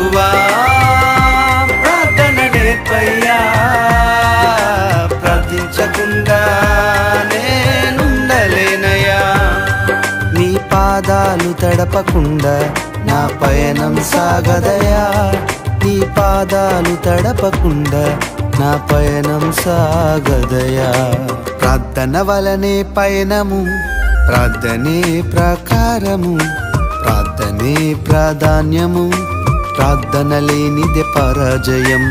ప్రభువా ప్రార్థన నేర్పయ్యా, ప్రార్థించకుండా నేనుండలేనయ్యా. నీ పాదాలు తడపకుండా నా పయనం సాగదయా, నీ పాదాలు తడపకుండా నా పయనం సాగదయా. ప్రార్థన వలనే పయనము, ప్రార్థనే ప్రకారము, ప్రార్థనే ప్రాధాన్యము, ప్రార్థన లేనిదే పరాజయం.